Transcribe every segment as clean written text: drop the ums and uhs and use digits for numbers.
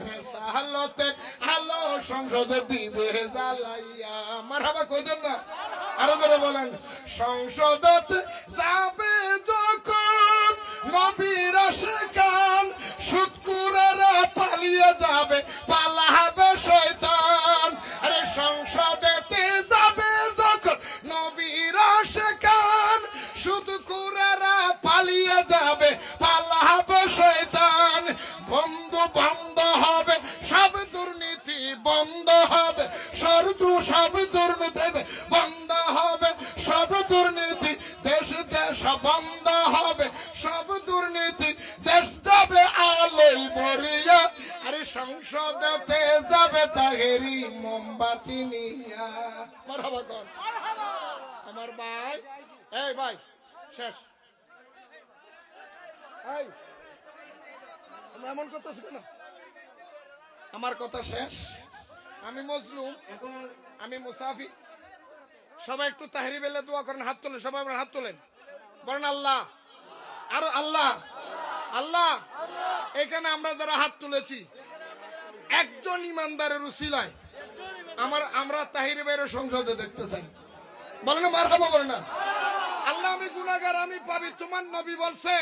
রেসালতে আলো সংসদে দিবে জ্বালাইয়া। মারহাবা কইদেন না, আরো ধরে বলেন। সংসদতে যাবে যখন নবীর আশিকান, সুদকুরেরা পালিয়ে যাবে, পালাবে শয়তান। আরে সংসদেতে যাবে যখন নবীর আশিকান, সুদকুরেরা পালিয়ে যাবে, পালাবে শয়তান। বন্ধ বন্ধ হবে সব দুর্নীতি, বন্ধ হবে সব দুর্নীতি, বন্ধ হবে সব দুর্নীতি, দেশ দেশ বন্ধ হবে সব দুর্নীতি, দেশ যাবে আলোয় ভরিয়া। আরে সংসদেতে যাবে তাহেরি মোমবাতি নিয়া। মারহাবা কর আমার ভাই। এই ভাই শেষ। এই তোমরা এমন করতেছ কেন? আমার কথা শেষ। আমি মজলুম, আমি মুসাফির। সবাই একটু তাহরি বেলে দোয়া করেন, হাত তোলেন, সবাই আপনার হাত তোলেন, বলেন আল্লাহ। আর আল্লাহ আল্লাহ। এখানে আমরা যারা হাত তুলেছি, একজন ইমানদারের উসিলায় আমরা তাহিরি বের সংসদে দেখতে চাই। বলেন মারহাবা, বলেন না। আল্লাহ আমি গুনাহগার, আমি পাপী। তোমার নবী বলছে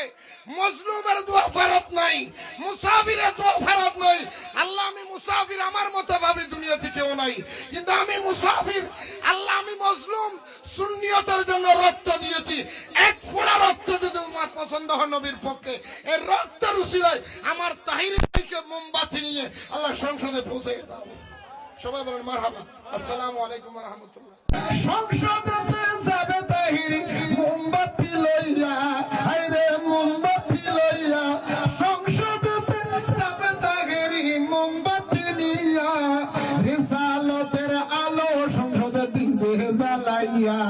মজলুমের দোয়া ফেরত নাই, মুসাফিরের দোয়া ফেরত নাই। আল্লাহ আমি মুসাফির, আমার মতো ভাবে দুনিয়াতে কেউ নাই, কিন্তু আমি মুসাফির। আল্লাহ আমি মজলুম, সুন্নিয়তের জন্য রক্ত দিয়েছি। এক ফোঁটা রক্ত যদি তোমার পছন্দ হয় নবীর পক্ষে, এই রক্তের উসিলায় আমার তাহিরি ভাইকে মোমবাতি নিয়ে আল্লাহ সংসদে পৌঁছে দাও। সবাই বলেন মারহাবা। আসসালামু আলাইকুম ওয়া রাহমাতুল্লাহ। সংসদে যাবে তাহিরি মোমবাতি লইয়া, আইরে মোমবাতি লইয়া। সংসদে যাবে তাহিরি মোমবাতি নিয়া, রিসালতের আলো সংসদে দিবে জ্বালাইয়া।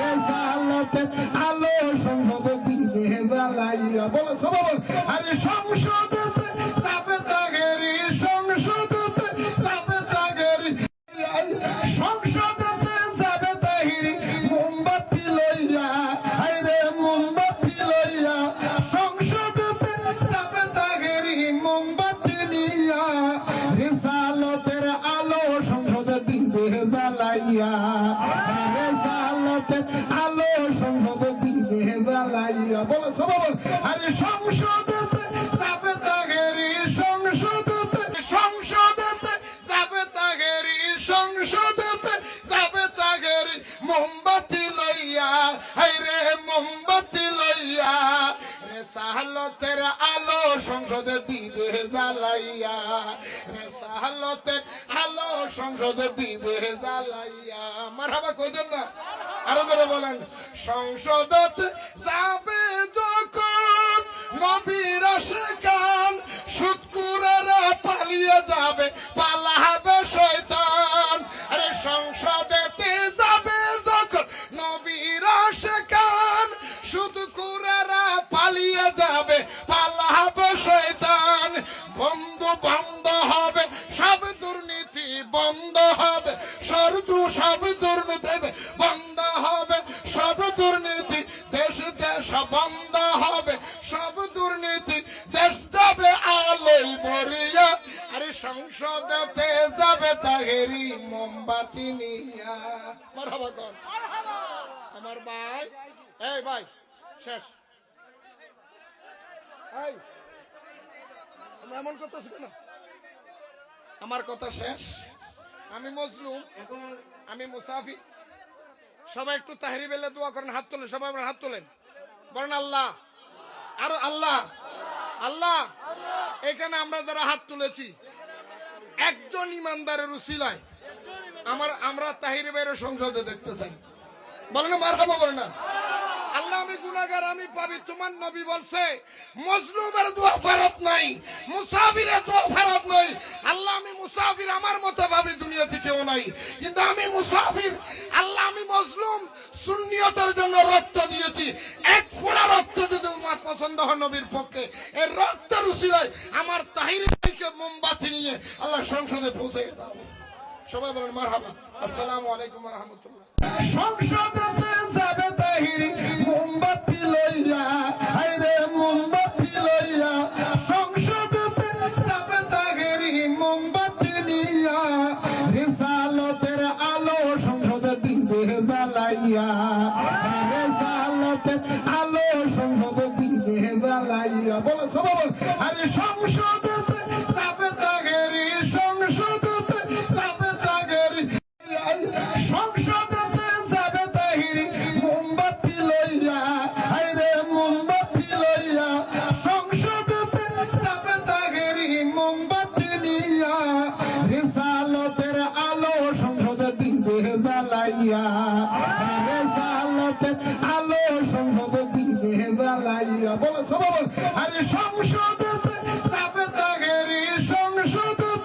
রিসালতের আলো সংসদে দিবে জ্বালাইয়া। বলো সবাই বল। আরে সংসদে যাবে তাহিরি, সংসদে যাবে তাহিরি, সংসদে যাবে তাহিরি মোমবাতি লইয়া, আইরে মোমবাতি লইয়া। সংসদে যাবে তাহিরি মোমবাতি নিয়া, রিসালতের আলো সংসদে দিবে জ্বালাইয়া। রিসালতের আলো সংসদে দিবে জ্বালাইয়া। বলো সবাই বল। আরে সংসদে যাবে তাহিরি, সংসদে যাবে তাহিরি, সংসদে যাবে তাহিরি মোমবাতি লইয়া, হাইরে মোমবাতি লইয়া। রেসালতের আলো সংসদে দিবে জ্বালাইয়া, রেসালতের আলো সংসদে দিবে জ্বালাইয়া। মারহাবা কইদেন না, আরো ধরে বলেন। সংসদে যাবে যখন নবীর আশিকান, সুদকুরেরা পালিয়ে যাবে, পালাবে শয়তান। আরে সংসদেতে যাবে যখন নবীর আশিকান, সুদকুরেরা পালিয়ে যাবে, পালাবে শয়তান। বন্ধ বন্ধ হবে সব দুর্নীতি, বন্ধ হবে সব দুর্নীতি, বন্ধ হবে সব দুর্নীতি, দেশ দেশ বন্ধ হবে সব দুর্নীতি, দেশ যাবে আলোয় ভরিয়া। আরে সংসদেতে যাবে তাহেরি মোমবাতি নিয়া। মারহাবা কর আমার ভাই। এই ভাই শেষ। এই তোমরা এমন করতেছ কেন? আমার কথা শেষ। আমি মজলুম, আমি মুসাফির। সবাই একটু তাহরি বেলে দোয়া করেন, হাত তোলেন, সবাই আপনার হাত তোলেন, বলেন আল্লাহ। আর আল্লাহ আল্লাহ। এখানে আমরা যারা হাত তুলেছি, একজন ইমানদারের উসিলায় আমরা তাহিরি বের সংসদে দেখতে চাই। বলেন মারহাবা, বলেন না। আল্লাহ আমি গুনাহগার, আমি পাপী। তোমার নবী বলছে মজলুমের দোয়া ফেরত নাই, মুসাফিরের দোয়া ফেরত নাই। আল্লাহ আমি মুসাফির, আমার মতো ভাবে দুনিয়াতে কেউ নাই, কিন্তু আমি মুসাফির। আল্লাহ আমি মজলুম, সুন্নিয়তের জন্য রক্ত দিয়েছি। এক ফোঁটা রক্ত যদি তোমার পছন্দ হয় নবীর পক্ষে, এই রক্তের উসিলায় আমার তাহিরি ভাইকে মোমবাতি নিয়ে আল্লাহ সংসদে পৌঁছে দাও। সবাই বলেন মারহাবা। আসসালামু আলাইকুম ওয়া রাহমাতুল্লাহ। সংসদে যাবে তাহিরি মোমবাতি লইয়া, আইরে মোমবাতি লইয়া। সংসদে যাবে সবাই বল আরে সংসদেতে যাবে তাগেরি সংসদেতে যাবে তাগেরি সংসদেতে যাবে তাহিরি মোমবাতি লইয়া আইরে মোমবাতি লইয়া সংসদেতে যাবে তাগেরি মোমবাতি নিয়া রিসালতের আলো সংসদে দিবে জ্বালাইয়া রিসালতের আলো সংসদে দিবে জ্বালাইয়া বলো সবাই বল আরে সংসদেতে যাবে তাগেরি সংসদেতে